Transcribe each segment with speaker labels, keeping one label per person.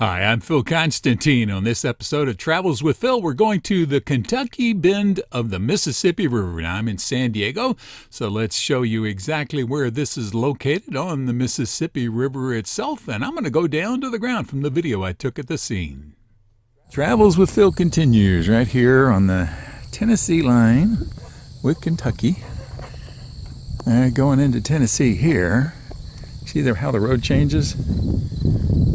Speaker 1: Hi, I'm Phil Constantine. On this episode of Travels with Phil, we're going to the Kentucky Bend of the Mississippi River. Now, I'm in San Diego, so let's show you exactly where this is located on the Mississippi River itself, and I'm going to go down to the ground from the video I took at the scene. Travels with Phil continues right here on the Tennessee line with Kentucky. Going into Tennessee here. See how the road changes?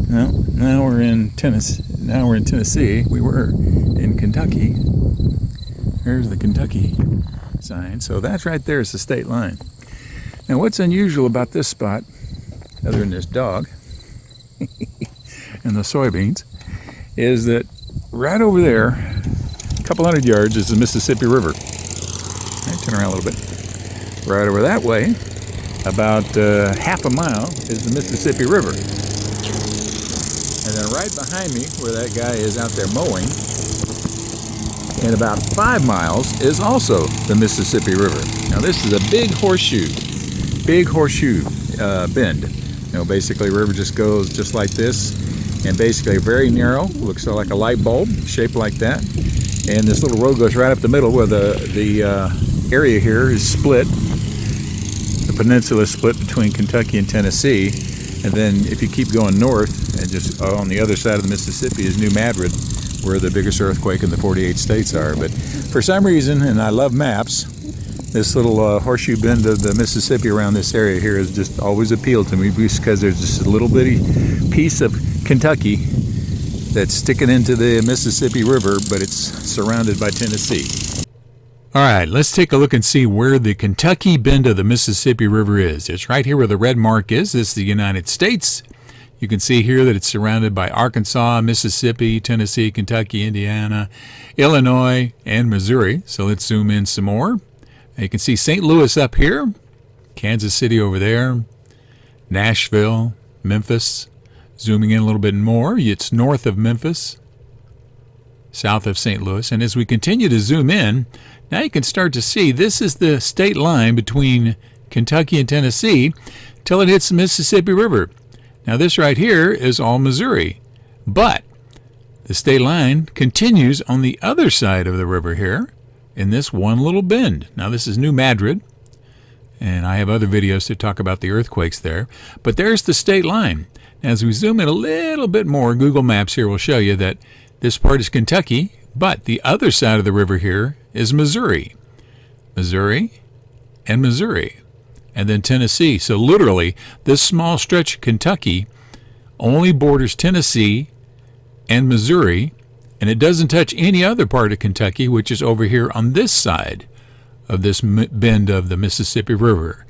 Speaker 1: Now we're in Tennessee. We were in Kentucky. There's the Kentucky sign. So that's right there is the state line. Now what's unusual about this spot, other than this dog and the soybeans, is that right over there, a couple hundred yards, is the Mississippi River. Turn around a little bit. Right over that way, about half a mile, is the Mississippi River. And then right behind me, where that guy is out there mowing, and about 5 miles, is also the Mississippi River. Now this is a big horseshoe bend. Basically the river just goes just like this, and basically very narrow, looks like a light bulb, shaped like that. And this little road goes right up the middle where the area here is split. The peninsula is split between Kentucky and Tennessee. And then if you keep going north, and just on the other side of the Mississippi is New Madrid, where the biggest earthquake in the 48 states are. But for some reason, and I love maps, this little horseshoe bend of the Mississippi around this area here has just always appealed to me, because there's just a little bitty piece of Kentucky that's sticking into the Mississippi River, but it's surrounded by Tennessee. All right, let's take a look and see where the Kentucky Bend of the Mississippi River is. It's right here where the red mark is. This is the United States. You can see here that it's surrounded by Arkansas, Mississippi, Tennessee, Kentucky, Indiana, Illinois, and Missouri. So let's zoom in some more. You can see St. Louis up here, Kansas City over there, Nashville, Memphis. Zooming in a little bit more, it's north of Memphis, south of St. Louis. And as we continue to zoom in, now you can start to see this is the state line between Kentucky and Tennessee till it hits the Mississippi River. Now this right here is all Missouri, but the state line continues on the other side of the river here in this one little bend. Now this is New Madrid, and I have other videos to talk about the earthquakes there, but there's the state line. As we zoom in a little bit more, Google Maps here will show you that this part is Kentucky, but the other side of the river here is Missouri. Missouri and Missouri. And then Tennessee. So literally, this small stretch of Kentucky only borders Tennessee and Missouri, and it doesn't touch any other part of Kentucky, which is over here on this side of this bend of the Mississippi River.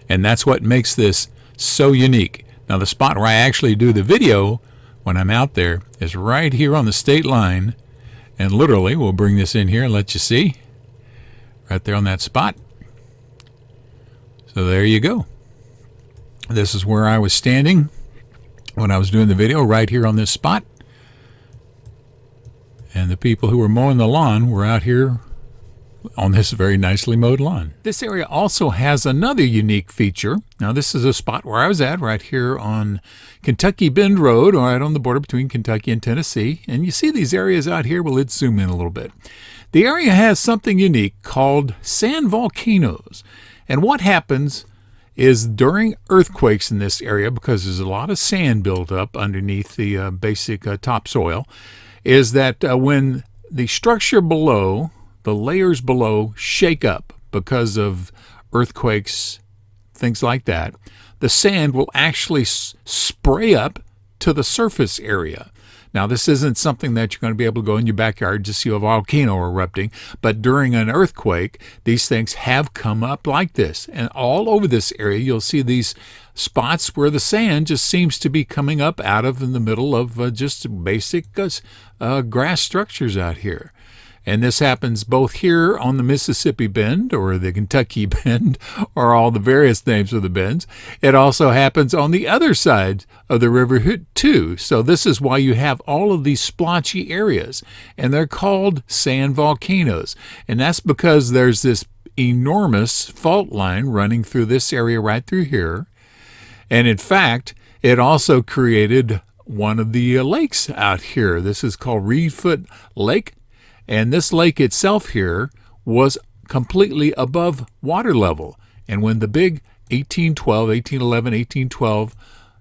Speaker 1: And that's what makes this so unique. Now, the spot where I actually do the video when I'm out there is right here on the state line. And literally, we'll bring this in here and let you see. Right there on that spot. So there you go. This is where I was standing when I was doing the video, right here on this spot. And the people who were mowing the lawn were out here on this very nicely mowed lawn. This area also has another unique feature. Now this is a spot where I was at, right here on Kentucky Bend Road, right on the border between Kentucky and Tennessee. And you see these areas out here. Well, let's zoom in a little bit. The area has something unique called sand volcanoes. And what happens is during earthquakes in this area, because there's a lot of sand built up underneath the basic topsoil, is that when the structure below, the layers below, shake up because of earthquakes, things like that, the sand will actually spray up to the surface area. Now, this isn't something that you're going to be able to go in your backyard to see a volcano erupting, but during an earthquake, these things have come up like this. And all over this area, you'll see these spots where the sand just seems to be coming up out of in the middle of just basic grass structures out here. And this happens both here on the Mississippi Bend or the Kentucky Bend or all the various names of the bends. It also happens on the other side of the river too. So this is why you have all of these splotchy areas, and they're called sand volcanoes. And that's because there's this enormous fault line running through this area right through here. And in fact, it also created one of the lakes out here. This is called Reedfoot Lake, and this lake itself here was completely above water level. And when the big 1812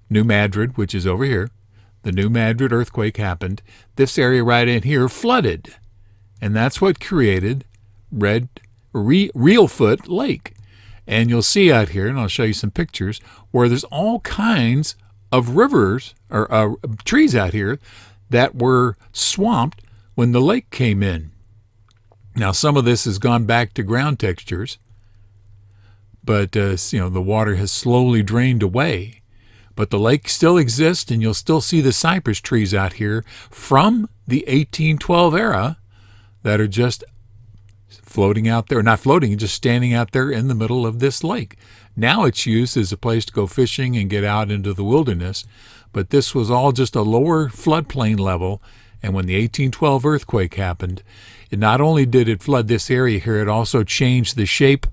Speaker 1: New Madrid, which is over here, the New Madrid earthquake happened, this area right in here flooded. And that's what created Reelfoot Lake. And you'll see out here, and I'll show you some pictures, where there's all kinds of rivers or trees out here that were swamped when the lake came in. Now, some of this has gone back to ground textures, but the water has slowly drained away. But the lake still exists, and you'll still see the cypress trees out here from the 1812 era that are just floating out there, not floating, just standing out there in the middle of this lake. Now it's used as a place to go fishing and get out into the wilderness, but this was all just a lower floodplain level, and when the 1812 earthquake happened, it not only did it flood this area here, it also changed the shape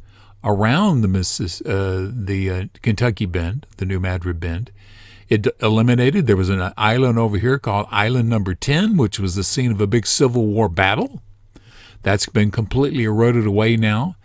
Speaker 1: around the Kentucky Bend, the New Madrid Bend. It eliminated, there was an island over here called Island Number 10, which was the scene of a big Civil War battle. That's been completely eroded away now.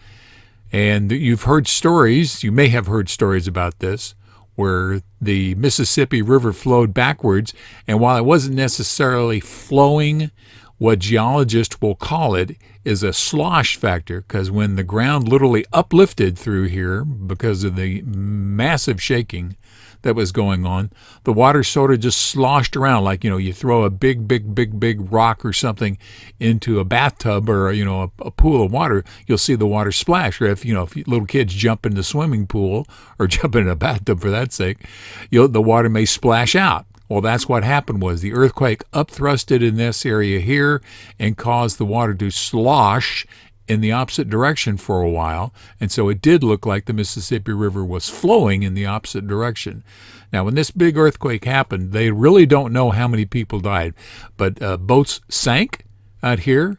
Speaker 1: And you've heard stories, you may have heard stories about this, where the Mississippi River flowed backwards, and while it wasn't necessarily flowing, what geologists will call it is a slosh factor, because when the ground literally uplifted through here because of the massive shaking that was going on, the water sort of just sloshed around like, you throw a big rock or something into a bathtub or, a pool of water, you'll see the water splash. Or if little kids jump in the swimming pool or jump in a bathtub for that sake, the water may splash out. Well, that's what happened was the earthquake upthrusted in this area here and caused the water to slosh in the opposite direction for a while, and so it did look like the Mississippi River was flowing in the opposite direction. Now, when this big earthquake happened, they really don't know how many people died, but boats sank out here.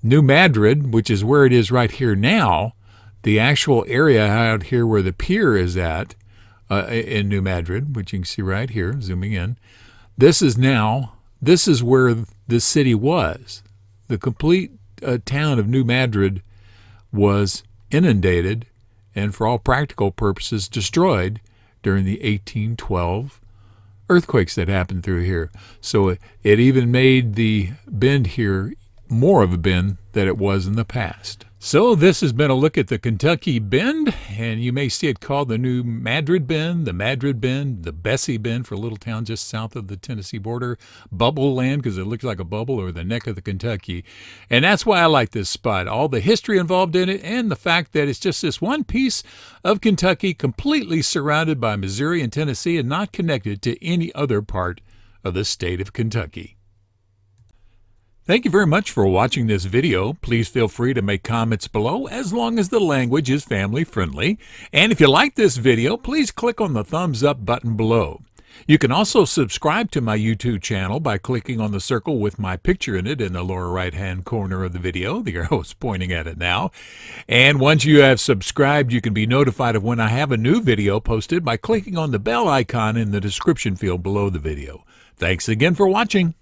Speaker 1: New Madrid, which is where it is right here now, the actual area out here where the pier is at in New Madrid, which you can see right here, zooming in, this is where the city was. The complete town of New Madrid was inundated and for all practical purposes destroyed during the 1812 earthquakes that happened through here. So it even made the bend here more of a bend than it was in the past. So this has been a look at the Kentucky Bend, and you may see it called the New Madrid Bend, the Madrid Bend, the Bessie Bend for a little town just south of the Tennessee border, Bubbleland because it looks like a bubble, or the neck of the Kentucky. And that's why I like this spot, all the history involved in it and the fact that it's just this one piece of Kentucky completely surrounded by Missouri and Tennessee and not connected to any other part of the state of Kentucky. Thank you very much for watching this video. Please feel free to make comments below as long as the language is family friendly. And if you like this video, please click on the thumbs up button below. You can also subscribe to my YouTube channel by clicking on the circle with my picture in it in the lower right hand corner of the video. The arrow is pointing at it now. And once you have subscribed, you can be notified of when I have a new video posted by clicking on the bell icon in the description field below the video. Thanks again for watching.